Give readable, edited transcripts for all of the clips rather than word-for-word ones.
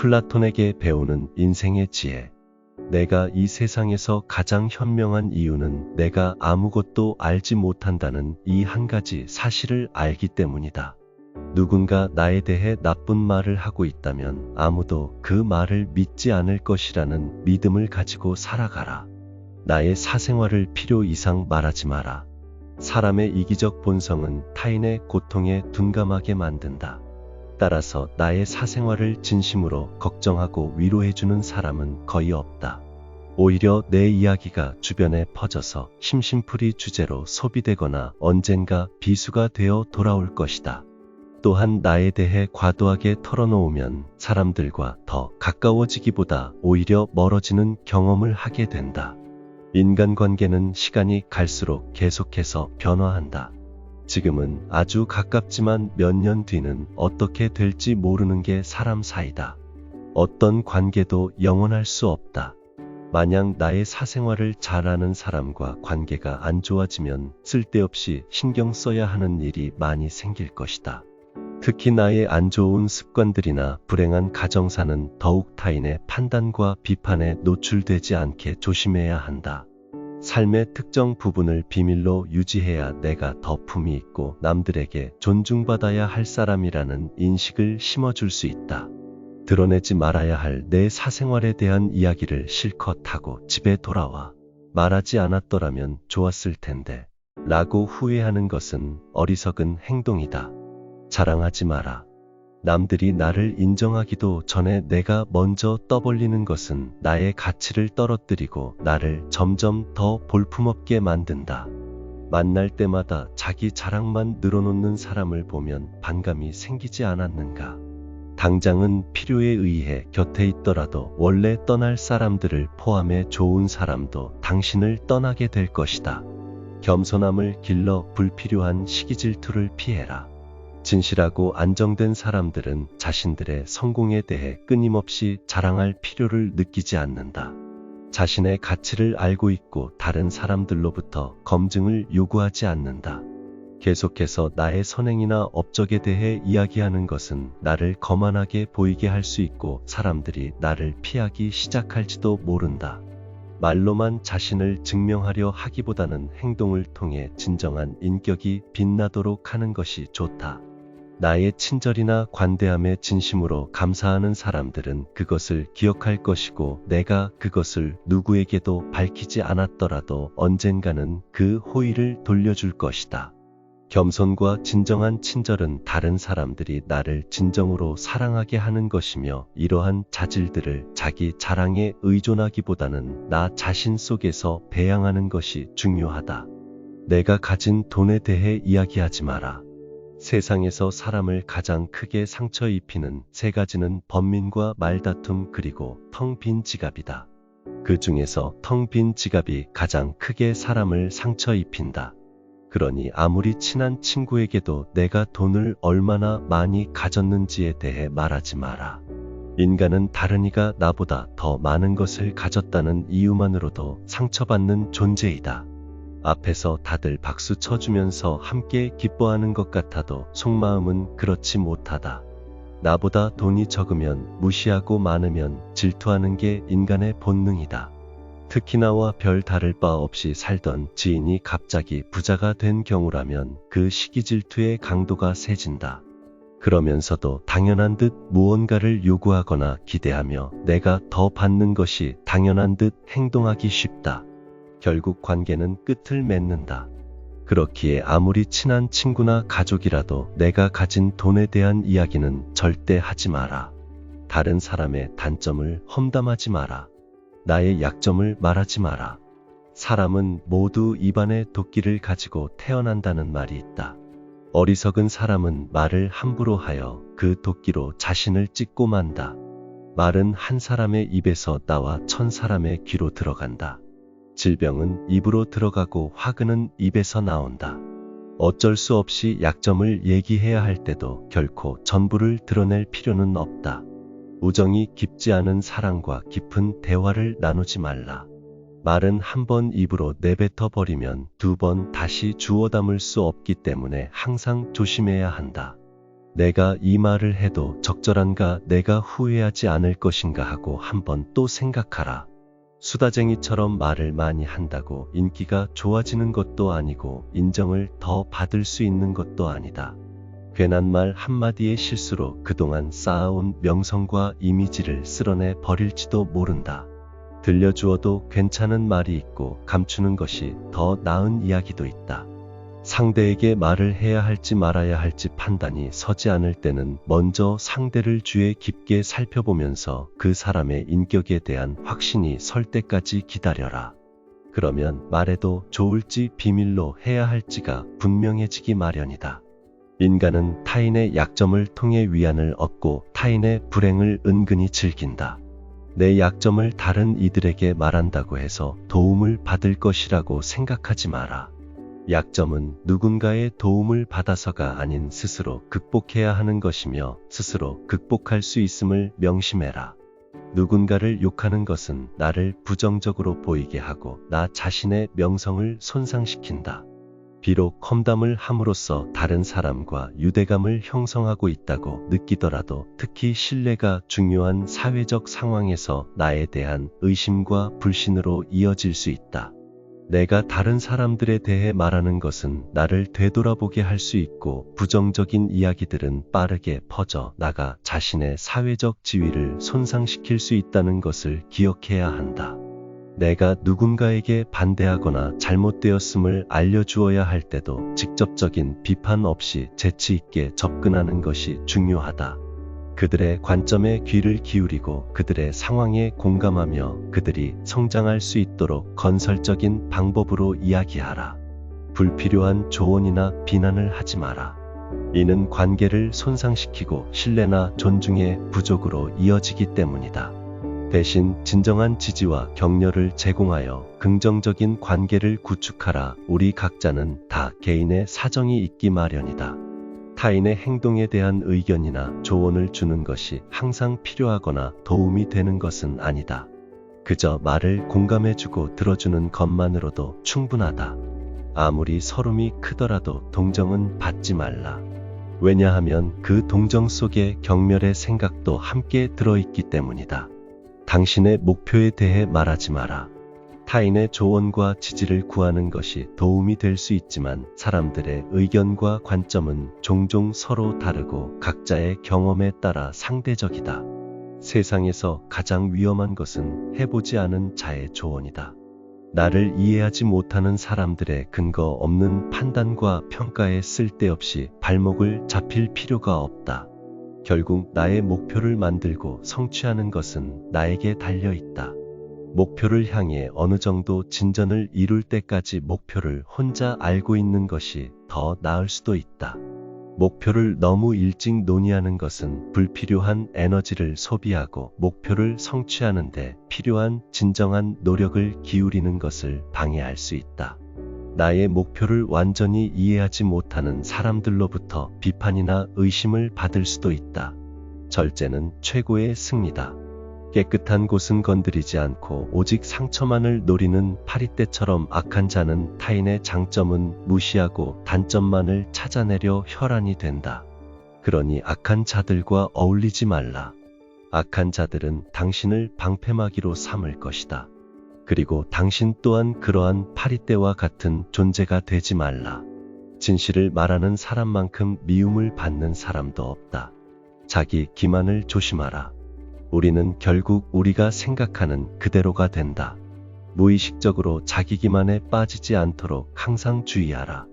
플라톤에게 배우는 인생의 지혜. 내가 이 세상에서 가장 현명한 이유는 내가 아무것도 알지 못한다는 이 한 가지 사실을 알기 때문이다. 누군가 나에 대해 나쁜 말을 하고 있다면 아무도 그 말을 믿지 않을 것이라는 믿음을 가지고 살아가라. 나의 사생활을 필요 이상 말하지 마라. 사람의 이기적 본성은 타인의 고통에 둔감하게 만든다. 따라서 나의 사생활을 진심으로 걱정하고 위로해주는 사람은 거의 없다. 오히려 내 이야기가 주변에 퍼져서 심심풀이 주제로 소비되거나 언젠가 비수가 되어 돌아올 것이다. 또한 나에 대해 과도하게 털어놓으면 사람들과 더 가까워지기보다 오히려 멀어지는 경험을 하게 된다. 인간관계는 시간이 갈수록 계속해서 변화한다. 지금은 아주 가깝지만 몇 년 뒤는 어떻게 될지 모르는 게 사람 사이다. 어떤 관계도 영원할 수 없다. 만약 나의 사생활을 잘 아는 사람과 관계가 안 좋아지면 쓸데없이 신경 써야 하는 일이 많이 생길 것이다. 특히 나의 안 좋은 습관들이나 불행한 가정사는 더욱 타인의 판단과 비판에 노출되지 않게 조심해야 한다. 삶의 특정 부분을 비밀로 유지해야 내가 더 품위 있고 남들에게 존중받아야 할 사람이라는 인식을 심어줄 수 있다. 드러내지 말아야 할 내 사생활에 대한 이야기를 실컷 하고 집에 돌아와 말하지 않았더라면 좋았을 텐데 라고 후회하는 것은 어리석은 행동이다. 자랑하지 마라. 남들이 나를 인정하기도 전에 내가 먼저 떠벌리는 것은 나의 가치를 떨어뜨리고 나를 점점 더 볼품없게 만든다. 만날 때마다 자기 자랑만 늘어놓는 사람을 보면 반감이 생기지 않았는가? 당장은 필요에 의해 곁에 있더라도 원래 떠날 사람들을 포함해 좋은 사람도 당신을 떠나게 될 것이다. 겸손함을 길러 불필요한 시기 질투를 피해라. 진실하고 안정된 사람들은 자신들의 성공에 대해 끊임없이 자랑할 필요를 느끼지 않는다. 자신의 가치를 알고 있고 다른 사람들로부터 검증을 요구하지 않는다. 계속해서 나의 선행이나 업적에 대해 이야기하는 것은 나를 거만하게 보이게 할 수 있고 사람들이 나를 피하기 시작할지도 모른다. 말로만 자신을 증명하려 하기보다는 행동을 통해 진정한 인격이 빛나도록 하는 것이 좋다. 나의 친절이나 관대함에 진심으로 감사하는 사람들은 그것을 기억할 것이고 내가 그것을 누구에게도 밝히지 않았더라도 언젠가는 그 호의를 돌려줄 것이다. 겸손과 진정한 친절은 다른 사람들이 나를 진정으로 사랑하게 하는 것이며 이러한 자질들을 자기 자랑에 의존하기보다는 나 자신 속에서 배양하는 것이 중요하다. 내가 가진 돈에 대해 이야기하지 마라. 세상에서 사람을 가장 크게 상처 입히는 세 가지는 번민과 말다툼 그리고 텅 빈 지갑이다. 그 중에서 텅 빈 지갑이 가장 크게 사람을 상처 입힌다. 그러니 아무리 친한 친구에게도 내가 돈을 얼마나 많이 가졌는지에 대해 말하지 마라. 인간은 다른 이가 나보다 더 많은 것을 가졌다는 이유만으로도 상처받는 존재이다. 앞에서 다들 박수 쳐주면서 함께 기뻐하는 것 같아도 속마음은 그렇지 못하다. 나보다 돈이 적으면 무시하고 많으면 질투하는 게 인간의 본능이다. 특히 나와 별 다를 바 없이 살던 지인이 갑자기 부자가 된 경우라면 그 시기 질투의 강도가 세진다. 그러면서도 당연한 듯 무언가를 요구하거나 기대하며 내가 더 받는 것이 당연한 듯 행동하기 쉽다. 결국 관계는 끝을 맺는다. 그렇기에 아무리 친한 친구나 가족이라도 내가 가진 돈에 대한 이야기는 절대 하지 마라. 다른 사람의 단점을 험담하지 마라. 나의 약점을 말하지 마라. 사람은 모두 입안에 도끼를 가지고 태어난다는 말이 있다. 어리석은 사람은 말을 함부로 하여 그 도끼로 자신을 찢고 만다. 말은 한 사람의 입에서 나와 1000사람의 귀로 들어간다. 질병은 입으로 들어가고 화근은 입에서 나온다. 어쩔 수 없이 약점을 얘기해야 할 때도 결코 전부를 드러낼 필요는 없다. 우정이 깊지 않은 사람과 깊은 대화를 나누지 말라. 말은 한 번 입으로 내뱉어 버리면 두 번 다시 주워 담을 수 없기 때문에 항상 조심해야 한다. 내가 이 말을 해도 적절한가, 내가 후회하지 않을 것인가 하고 한번 또 생각하라. 수다쟁이처럼 말을 많이 한다고 인기가 좋아지는 것도 아니고 인정을 더 받을 수 있는 것도 아니다. 괜한 말 한마디의 실수로 그동안 쌓아온 명성과 이미지를 쓸어내 버릴지도 모른다. 들려주어도 괜찮은 말이 있고 감추는 것이 더 나은 이야기도 있다. 상대에게 말을 해야 할지 말아야 할지 판단이 서지 않을 때는 먼저 상대를 주의 깊게 살펴보면서 그 사람의 인격에 대한 확신이 설 때까지 기다려라. 그러면 말해도 좋을지 비밀로 해야 할지가 분명해지기 마련이다. 인간은 타인의 약점을 통해 위안을 얻고 타인의 불행을 은근히 즐긴다. 내 약점을 다른 이들에게 말한다고 해서 도움을 받을 것이라고 생각하지 마라. 약점은 누군가의 도움을 받아서가 아닌 스스로 극복해야 하는 것이며 스스로 극복할 수 있음을 명심해라. 누군가를 욕하는 것은 나를 부정적으로 보이게 하고 나 자신의 명성을 손상시킨다. 비록 험담을 함으로써 다른 사람과 유대감을 형성하고 있다고 느끼더라도 특히 신뢰가 중요한 사회적 상황에서 나에 대한 의심과 불신으로 이어질 수 있다. 내가 다른 사람들에 대해 말하는 것은 나를 되돌아보게 할 수 있고 부정적인 이야기들은 빠르게 퍼져 나가 자신의 사회적 지위를 손상시킬 수 있다는 것을 기억해야 한다. 내가 누군가에게 반대하거나 잘못되었음을 알려주어야 할 때도 직접적인 비판 없이 재치 있게 접근하는 것이 중요하다. 그들의 관점에 귀를 기울이고 그들의 상황에 공감하며 그들이 성장할 수 있도록 건설적인 방법으로 이야기하라. 불필요한 조언이나 비난을 하지 마라. 이는 관계를 손상시키고 신뢰나 존중의 부족으로 이어지기 때문이다. 대신 진정한 지지와 격려를 제공하여 긍정적인 관계를 구축하라. 우리 각자는 다 개인의 사정이 있기 마련이다. 타인의 행동에 대한 의견이나 조언을 주는 것이 항상 필요하거나 도움이 되는 것은 아니다. 그저 말을 공감해주고 들어주는 것만으로도 충분하다. 아무리 서름이 크더라도 동정은 받지 말라. 왜냐하면 그 동정 속에 경멸의 생각도 함께 들어있기 때문이다. 당신의 목표에 대해 말하지 마라. 타인의 조언과 지지를 구하는 것이 도움이 될 수 있지만 사람들의 의견과 관점은 종종 서로 다르고 각자의 경험에 따라 상대적이다. 세상에서 가장 위험한 것은 해보지 않은 자의 조언이다. 나를 이해하지 못하는 사람들의 근거 없는 판단과 평가에 쓸데없이 발목을 잡힐 필요가 없다. 결국 나의 목표를 만들고 성취하는 것은 나에게 달려있다. 목표를 향해 어느 정도 진전을 이룰 때까지 목표를 혼자 알고 있는 것이 더 나을 수도 있다. 목표를 너무 일찍 논의하는 것은 불필요한 에너지를 소비하고 목표를 성취하는 데 필요한 진정한 노력을 기울이는 것을 방해할 수 있다. 나의 목표를 완전히 이해하지 못하는 사람들로부터 비판이나 의심을 받을 수도 있다. 절제는 최고의 승리다. 깨끗한 곳은 건드리지 않고 오직 상처만을 노리는 파리떼처럼 악한 자는 타인의 장점은 무시하고 단점만을 찾아내려 혈안이 된다. 그러니 악한 자들과 어울리지 말라. 악한 자들은 당신을 방패막이로 삼을 것이다. 그리고 당신 또한 그러한 파리떼와 같은 존재가 되지 말라. 진실을 말하는 사람만큼 미움을 받는 사람도 없다. 자기 기만을 조심하라. 우리는 결국 우리가 생각하는 그대로가 된다. 무의식적으로 자기 기만에 빠지지 않도록 항상 주의하라.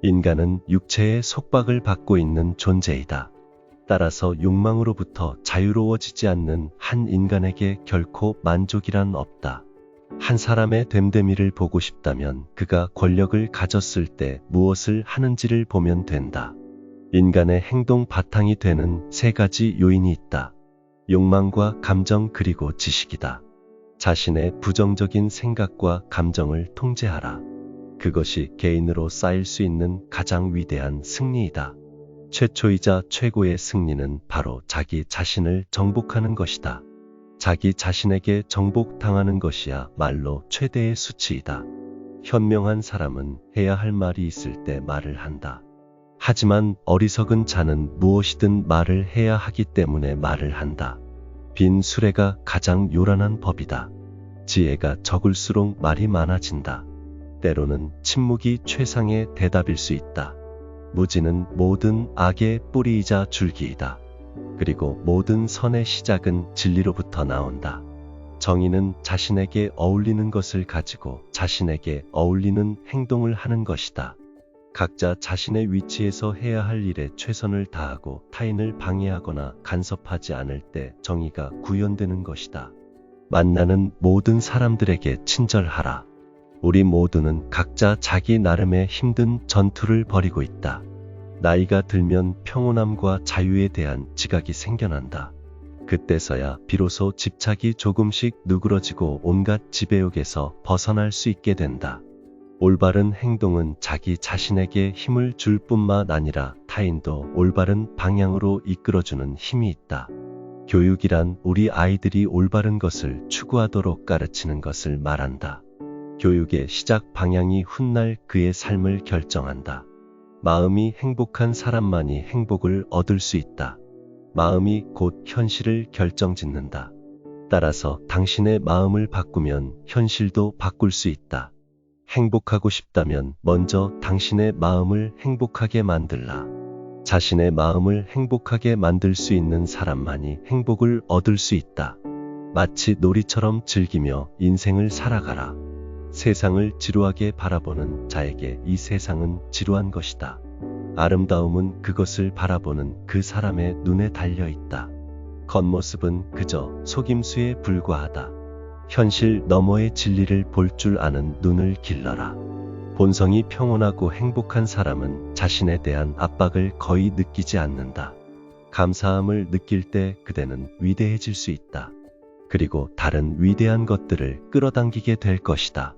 인간은 육체의 속박을 받고 있는 존재이다. 따라서 욕망으로부터 자유로워지지 않는 한 인간에게 결코 만족이란 없다. 한 사람의 됨됨이를 보고 싶다면 그가 권력을 가졌을 때 무엇을 하는지를 보면 된다. 인간의 행동 바탕이 되는 세 가지 요인이 있다. 욕망과 감정 그리고 지식이다. 자신의 부정적인 생각과 감정을 통제하라. 그것이 개인으로 쌓일 수 있는 가장 위대한 승리이다. 최초이자 최고의 승리는 바로 자기 자신을 정복하는 것이다. 자기 자신에게 정복당하는 것이야 말로 최대의 수치이다. 현명한 사람은 해야 할 말이 있을 때 말을 한다. 하지만 어리석은 자는 무엇이든 말을 해야 하기 때문에 말을 한다. 빈 수레가 가장 요란한 법이다. 지혜가 적을수록 말이 많아진다. 때로는 침묵이 최상의 대답일 수 있다. 무지는 모든 악의 뿌리이자 줄기이다. 그리고 모든 선의 시작은 진리로부터 나온다. 정의는 자신에게 어울리는 것을 가지고 자신에게 어울리는 행동을 하는 것이다. 각자 자신의 위치에서 해야 할 일에 최선을 다하고 타인을 방해하거나 간섭하지 않을 때 정의가 구현되는 것이다. 만나는 모든 사람들에게 친절하라. 우리 모두는 각자 자기 나름의 힘든 전투를 벌이고 있다. 나이가 들면 평온함과 자유에 대한 지각이 생겨난다. 그때서야 비로소 집착이 조금씩 누그러지고 온갖 지배욕에서 벗어날 수 있게 된다. 올바른 행동은 자기 자신에게 힘을 줄 뿐만 아니라 타인도 올바른 방향으로 이끌어주는 힘이 있다. 교육이란 우리 아이들이 올바른 것을 추구하도록 가르치는 것을 말한다. 교육의 시작 방향이 훗날 그의 삶을 결정한다. 마음이 행복한 사람만이 행복을 얻을 수 있다. 마음이 곧 현실을 결정짓는다. 따라서 당신의 마음을 바꾸면 현실도 바꿀 수 있다. 행복하고 싶다면 먼저 당신의 마음을 행복하게 만들라. 자신의 마음을 행복하게 만들 수 있는 사람만이 행복을 얻을 수 있다. 마치 놀이처럼 즐기며 인생을 살아가라. 세상을 지루하게 바라보는 자에게 이 세상은 지루한 것이다. 아름다움은 그것을 바라보는 그 사람의 눈에 달려 있다. 겉모습은 그저 속임수에 불과하다. 현실 너머의 진리를 볼 줄 아는 눈을 길러라. 본성이 평온하고 행복한 사람은 자신에 대한 압박을 거의 느끼지 않는다. 감사함을 느낄 때 그대는 위대해질 수 있다. 그리고 다른 위대한 것들을 끌어당기게 될 것이다.